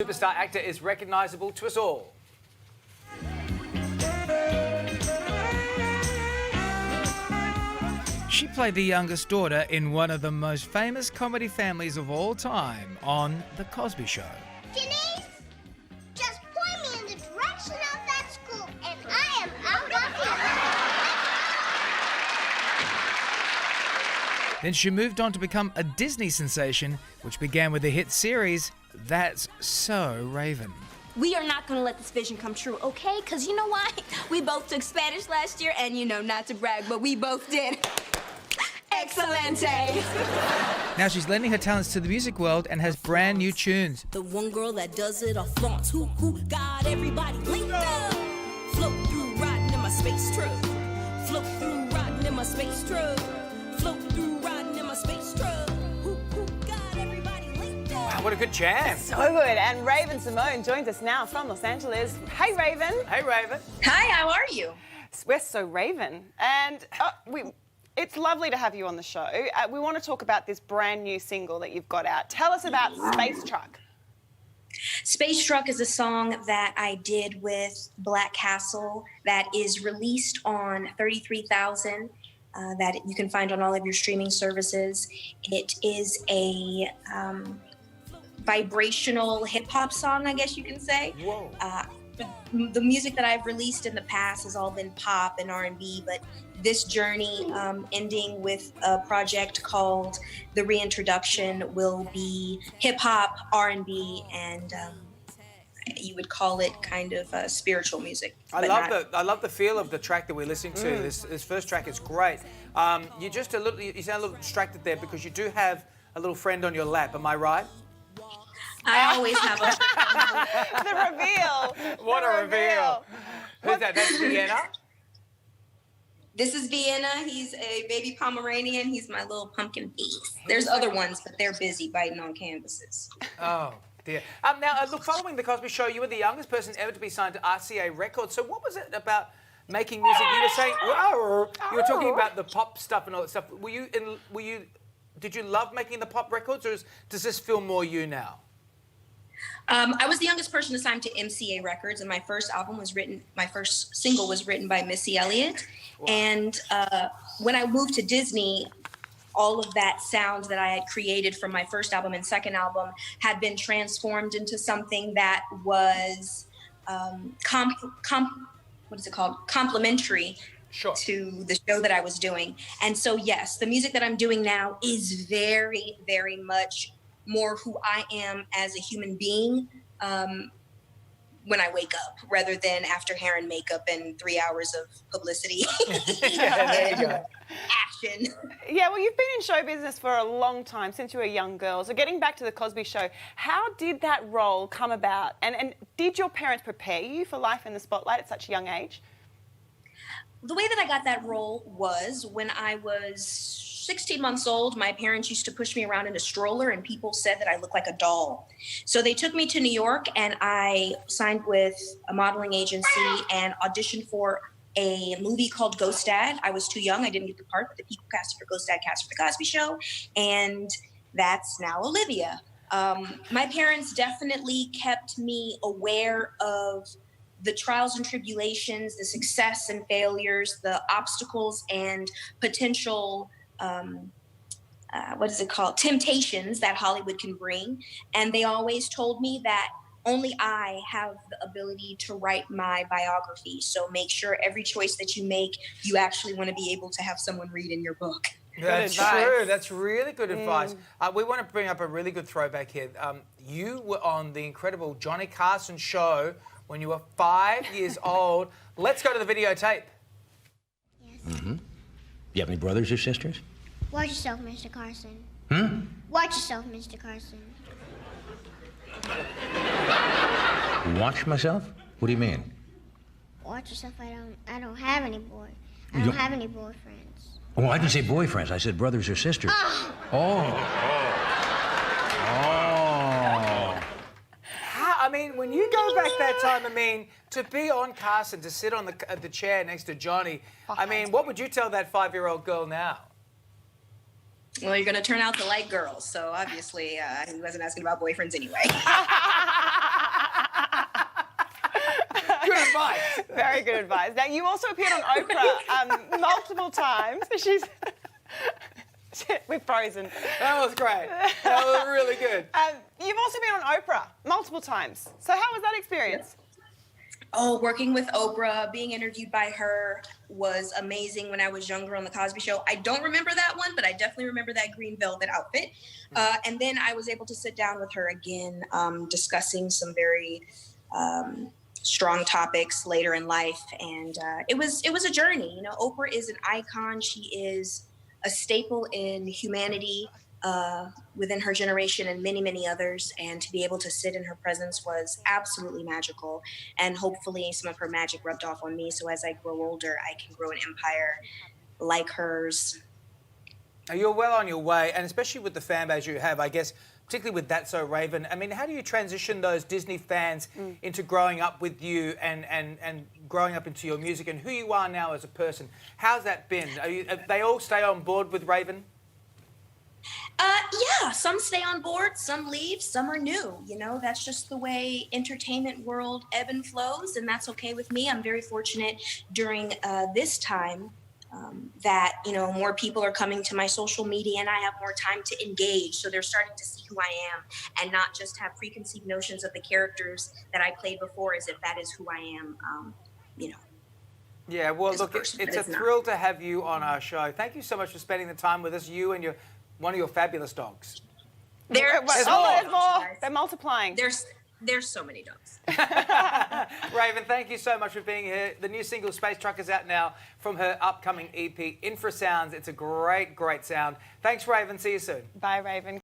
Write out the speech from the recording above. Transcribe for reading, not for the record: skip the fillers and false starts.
Superstar actor is recognisable to us all. She played the youngest daughter in one of the most famous comedy families of all time on The Cosby Show. Denise, just point me in the direction of that school and I am out of here. Then she moved on to become a Disney sensation, which began with the hit series That's So Raven. We are not going to let this vision come true, okay? Because you know why? We both took Spanish last year, and you know, not to brag, but we both did. Excelente. Now she's lending her talents to the music world and has brand new tunes. The one girl that does it off fonts. Who got everybody linked up? Float through riding in my space truck. Float through riding in my space truck. Float through riding in my space truck. Who got everybody linked up? Wow, what a good jam. So good. And Raven-Symoné joins us now from Los Angeles. Hey, Raven. Hey, Raven. Hi, how are you? We're so Raven. And it's lovely to have you on the show. We want to talk about this brand new single that you've got out. Tell us about Space Truck. Space Truck is a song that I did with Black Castle that is released on 33,000 that you can find on all of your streaming services. It is a vibrational hip-hop song, I guess you can say. Whoa. The music that I've released in the past has all been pop and R&B, but this journey ending with a project called The Reintroduction will be hip-hop, R&B, and you would call it kind of spiritual music. I love the feel of the track that we're listening to. This first track is great. You sound a little distracted there because you do have a little friend on your lap. Am I right? I always have a... The reveal. What a reveal. Who's that? That's Vienna? This is Vienna. He's a baby Pomeranian. He's my little pumpkin piece. There's other ones, but they're busy biting on canvases. Oh, dear. Now, look, following The Cosby Show, you were the youngest person ever to be signed to RCA Records. So what was it about making music? You were saying, whoa, you were talking about the pop stuff and all that stuff. Did you love making the pop records, or does this feel more you now? I was the youngest person assigned to MCA Records, and my first single was written by Missy Elliott. Wow. And when I moved to Disney, all of that sound that I had created from my first album and second album had been transformed into something that was complementary to the show that I was doing. And so, yes, the music that I'm doing now is very, very much more who I am as a human being when I wake up, rather than after hair and makeup and 3 hours of publicity There you go. action. Yeah, well, you've been in show business for a long time, since you were a young girl. So getting back to The Cosby Show, how did that role come about? And did your parents prepare you for life in the spotlight at such a young age? The way that I got that role was when I was 16 months old. My parents used to push me around in a stroller, and people said that I looked like a doll. So they took me to New York, and I signed with a modeling agency and auditioned for a movie called Ghost Dad. I was too young. I didn't get the part, but the people casted for Ghost Dad cast for The Cosby Show, and that's now Olivia. My parents definitely kept me aware of the trials and tribulations, the success and failures, the obstacles and potential temptations that Hollywood can bring. And they always told me that only I have the ability to write my biography. So make sure every choice that you make, you actually want to be able to have someone read in your book. That's true. That's really good advice. We want to bring up a really good throwback here. You were on the incredible Johnny Carson show when you were 5 years old. Let's go to the videotape. Yes. Mm-hmm. You have any brothers or sisters? Watch yourself, Mr. Carson. Watch yourself, Mr. Carson. Watch myself? What do you mean? Watch yourself. I don't have any I don't have any boyfriends. Oh, I didn't say boyfriends. I said brothers or sisters. I mean, when you go back that time, to be on Carson, to sit on the chair next to Johnny, what would you tell that 5-year-old girl now? Well, you're going to turn out to like girls, so obviously he wasn't asking about boyfriends anyway. Very good advice. Now, you also appeared on Oprah multiple times. She's... We're frozen. That was great. That was really good. You've also been on Oprah multiple times. So how was that experience? Oh, working with Oprah, being interviewed by her was amazing when I was younger on The Cosby Show. I don't remember that one, but I definitely remember that green velvet outfit. And then I was able to sit down with her again, discussing some very strong topics later in life. And it was a journey. You know, Oprah is an icon. She is a staple in humanity within her generation and many, many others. And to be able to sit in her presence was absolutely magical. And hopefully some of her magic rubbed off on me. So as I grow older, I can grow an empire like hers. You're well on your way, and especially with the fan base you have, I guess, particularly with That's So Raven. I mean, how do you transition those Disney fans into growing up with you and growing up into your music and who you are now as a person? How's that been? They all stay on board with Raven? Yeah, some stay on board, some leave, some are new. You know, that's just the way entertainment world ebb and flows, and that's okay with me. I'm very fortunate during this time that, you know, more people are coming to my social media and I have more time to engage. So they're starting to see who I am and not just have preconceived notions of the characters that I played before as if that is who I am, you know. Yeah, well, look, it's a thrill to have you on our show. Thank you so much for spending the time with us, you and one of your fabulous dogs. There's more. They're multiplying. There's so many dogs. Raven, thank you so much for being here. The new single Space Truck is out now from her upcoming EP, Infrasounds. It's a great, great sound. Thanks, Raven. See you soon. Bye, Raven.